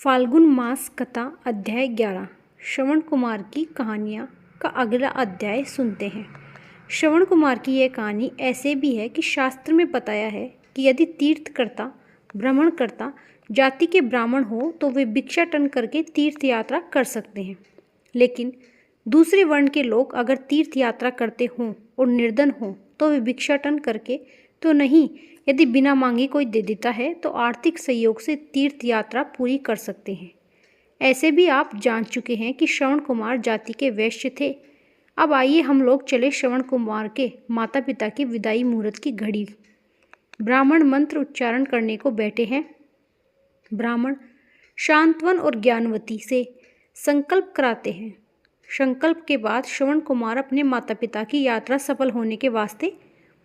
फाल्गुन मास कथा अध्याय 11 श्रवण कुमार की कहानियाँ का अगला अध्याय सुनते हैं। श्रवण कुमार की यह कहानी ऐसे भी है कि शास्त्र में बताया है कि यदि तीर्थकर्ता भ्रमण करता जाति के ब्राह्मण हो तो वे भिक्षाटन करके तीर्थ यात्रा कर सकते हैं, लेकिन दूसरे वर्ण के लोग अगर तीर्थ यात्रा करते हों और निर्धन हों तो वे भिक्षाटन करके तो नहीं, यदि बिना मांगे कोई दे देता है तो आर्थिक सहयोग से तीर्थ यात्रा पूरी कर सकते हैं। ऐसे भी आप जान चुके हैं कि श्रवण कुमार जाति के वैश्य थे। अब आइए हम लोग चले श्रवण कुमार के माता पिता की विदाई मुहूर्त की घड़ी। ब्राह्मण मंत्र उच्चारण करने को बैठे हैं। ब्राह्मण शांतवन और ज्ञानवती से संकल्प कराते हैं। संकल्प के बाद श्रवण कुमार अपने माता पिता की यात्रा सफल होने के वास्ते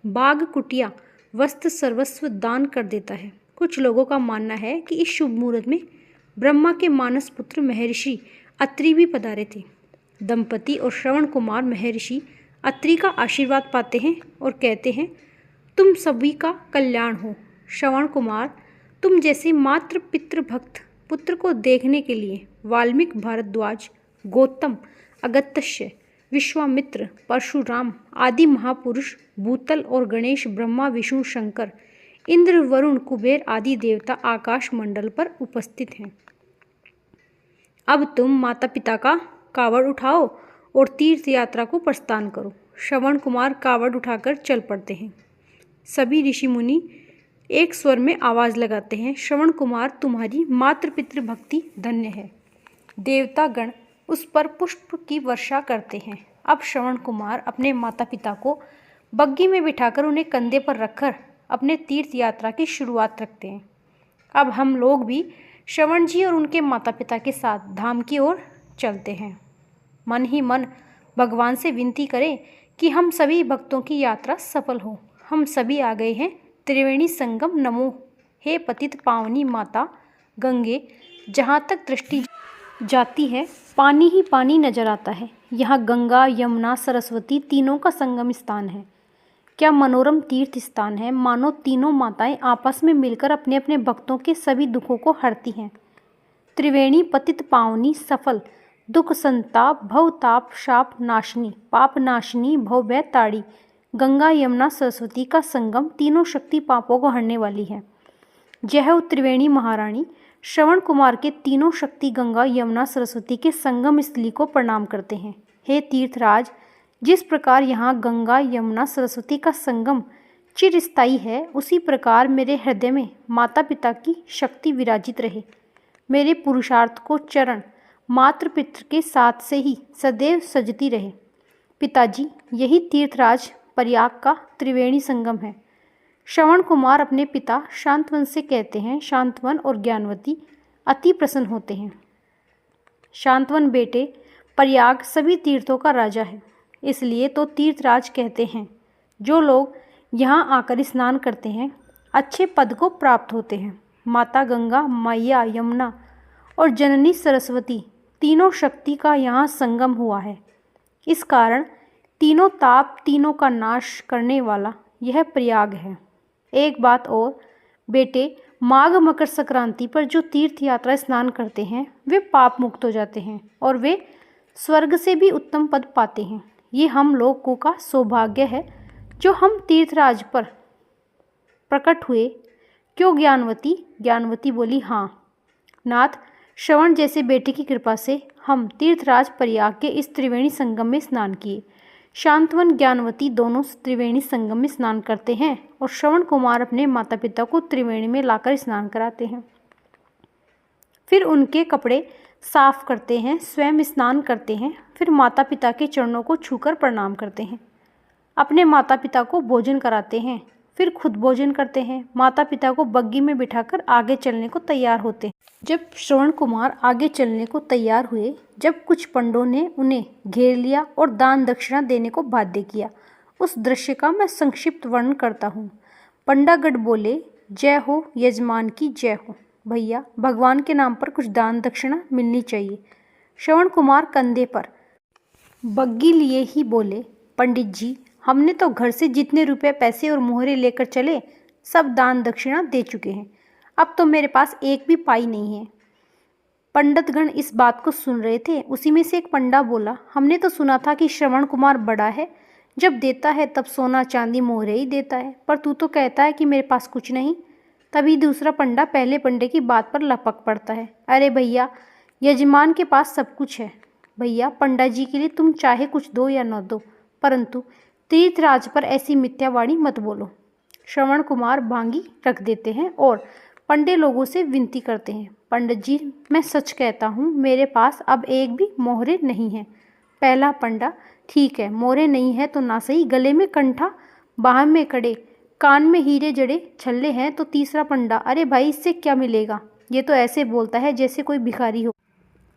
बाग कुटिया वस्त्र सर्वस्व दान कर देता है। कुछ लोगों का मानना है कि इस शुभ मुहूर्त में ब्रह्मा के मानस पुत्र महर्षि अत्रि भी पधारे थे। दंपति और श्रवण कुमार महर्षि अत्रि का आशीर्वाद पाते हैं और कहते हैं, तुम सभी का कल्याण हो। श्रवण कुमार, तुम जैसे मात्र पितृभक्त पुत्र को देखने के लिए वाल्मीकि, भारद्वाज, गौतम, अगस्त्य, विश्वामित्र, परशुराम आदि महापुरुष, भूतल और गणेश, ब्रह्मा, विष्णु, शंकर, इंद्र, वरुण, कुबेर आदि देवता आकाश मंडल पर उपस्थित हैं। अब तुम माता पिता का कावड़ उठाओ और तीर्थ यात्रा को प्रस्थान करो। श्रवण कुमार कावड़ उठाकर चल पड़ते हैं। सभी ऋषि मुनि एक स्वर में आवाज लगाते हैं, श्रवण कुमार, तुम्हारी मातृ पितृ भक्ति धन्य है। देवता गण उस पर पुष्प की वर्षा करते हैं। अब श्रवण कुमार अपने माता पिता को बग्गी में बिठाकर उन्हें कंधे पर रखकर अपने तीर्थ यात्रा की शुरुआत रखते हैं। अब हम लोग भी श्रवण जी और उनके माता पिता के साथ धाम की ओर चलते हैं। मन ही मन भगवान से विनती करें कि हम सभी भक्तों की यात्रा सफल हो। हम सभी आ गए हैं त्रिवेणी संगम नमो। हे पतित पावनी माता गंगे, जहाँ तक दृष्टि जाती है पानी ही पानी नजर आता है। यहाँ गंगा, यमुना, सरस्वती तीनों का संगम स्थान है। क्या मनोरम तीर्थ स्थान है, मानो तीनों माताएं आपस में मिलकर अपने अपने भक्तों के सभी दुखों को हरती हैं। त्रिवेणी पतित पावनी सफल, दुख संताप भव ताप शाप नाशनी, पाप नाशनी भव भय ताड़ी। गंगा, यमुना, सरस्वती का संगम तीनों शक्ति पापों को हरने वाली है। जय हो त्रिवेणी महारानी। श्रवण कुमार के तीनों शक्ति गंगा, यमुना, सरस्वती के संगम स्थली को प्रणाम करते हैं। हे तीर्थराज, जिस प्रकार यहाँ गंगा, यमुना, सरस्वती का संगम चिरस्थायी है, उसी प्रकार मेरे हृदय में माता पिता की शक्ति विराजित रहे। मेरे पुरुषार्थ को चरण मातृ पितृ के साथ से ही सदैव सजती रहे। पिताजी, यही तीर्थराज प्रयाग का त्रिवेणी संगम है। श्रवण कुमार अपने पिता शांतवन से कहते हैं। शांतवन और ज्ञानवती अति प्रसन्न होते हैं। शांतवन बेटे, प्रयाग सभी तीर्थों का राजा है, इसलिए तो तीर्थराज कहते हैं। जो लोग यहाँ आकर स्नान करते हैं अच्छे पद को प्राप्त होते हैं। माता गंगा, मैया यमुना और जननी सरस्वती तीनों शक्ति का यहाँ संगम हुआ है। इस कारण तीनों ताप, तीनों का नाश करने वाला यह प्रयाग है। एक बात और बेटे, माघ मकर संक्रांति पर जो तीर्थ यात्रा स्नान करते हैं वे पाप मुक्त हो जाते हैं और वे स्वर्ग से भी उत्तम पद पाते हैं। ये हम लोगों का सौभाग्य है जो हम तीर्थराज पर प्रकट हुए। क्यों ज्ञानवती? ज्ञानवती बोली, हाँ नाथ, श्रवण जैसे बेटे की कृपा से हम तीर्थराज प्रयाग के इस त्रिवेणी संगम में स्नान किए। शांतवन, ज्ञानवती दोनों त्रिवेणी संगम में स्नान करते हैं और श्रवण कुमार अपने माता पिता को त्रिवेणी में लाकर स्नान कराते हैं। फिर उनके कपड़े साफ करते हैं, स्वयं स्नान करते हैं, फिर माता पिता के चरणों को छूकर प्रणाम करते हैं। अपने माता पिता को भोजन कराते हैं, फिर खुद भोजन करते हैं। माता पिता को बग्गी में बिठाकर आगे चलने को तैयार होते हैं। जब श्रवण कुमार आगे चलने को तैयार हुए, जब कुछ पंडों ने उन्हें घेर लिया और दान दक्षिणा देने को बाध्य किया, उस दृश्य का मैं संक्षिप्त वर्णन करता हूँ। पंडागढ़ बोले, जय हो यजमान की जय हो। भैया, भगवान के नाम पर कुछ दान दक्षिणा मिलनी चाहिए। श्रवण कुमार कंधे पर बग्गी लिए ही बोले, पंडित जी, हमने तो घर से जितने रुपए, पैसे और मोहरे लेकर चले सब दान दक्षिणा दे चुके हैं। अब तो मेरे पास एक भी पाई नहीं है। पंडितगण इस बात को सुन रहे थे। उसी में से एक पंडा बोला, हमने तो सुना था कि श्रवण कुमार बड़ा है, जब देता है तब सोना चांदी मोहरे ही देता है, पर तू तो कहता है कि मेरे पास कुछ नहीं। तभी दूसरा पंडा पहले पंडे की बात पर लपक पड़ता है, अरे भैया, यजमान के पास सब कुछ है। भैया, पंडा जी के लिए तुम चाहे कुछ दो या न दो, परंतु तीर्थराज पर ऐसी मिथ्यावाणी मत बोलो। श्रवण कुमार भांगी रख देते हैं और पंडे लोगों से विनती करते हैं, पंडित जी, मैं सच कहता हूँ, मेरे पास अब एक भी मोहरे नहीं है। पहला पंडा, ठीक है, मोहरे नहीं है तो ना सही, गले में कंठा, बाह में कड़े, कान में हीरे जड़े छल्ले हैं। तो तीसरा पंडा, अरे भाई, इससे क्या मिलेगा, ये तो ऐसे बोलता है जैसे कोई भिखारी हो।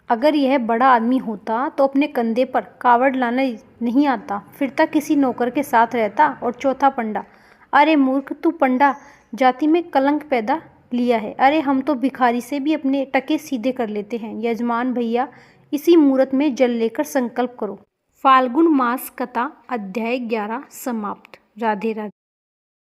अगर यह बड़ा आदमी होता तो अपने कंधे पर कावड़ लाना नहीं आता, फिरता किसी नौकर के साथ रहता। और चौथा पंडा, अरे मूर्ख, तू पंडा जाति में कलंक पैदा लिया है। अरे हम तो भिखारी से भी अपने टके सीधे कर लेते हैं। यजमान भैया, इसी मुहूर्त में जल लेकर संकल्प करो। फाल्गुन मास कथा अध्याय 11 समाप्त। राधे राधे।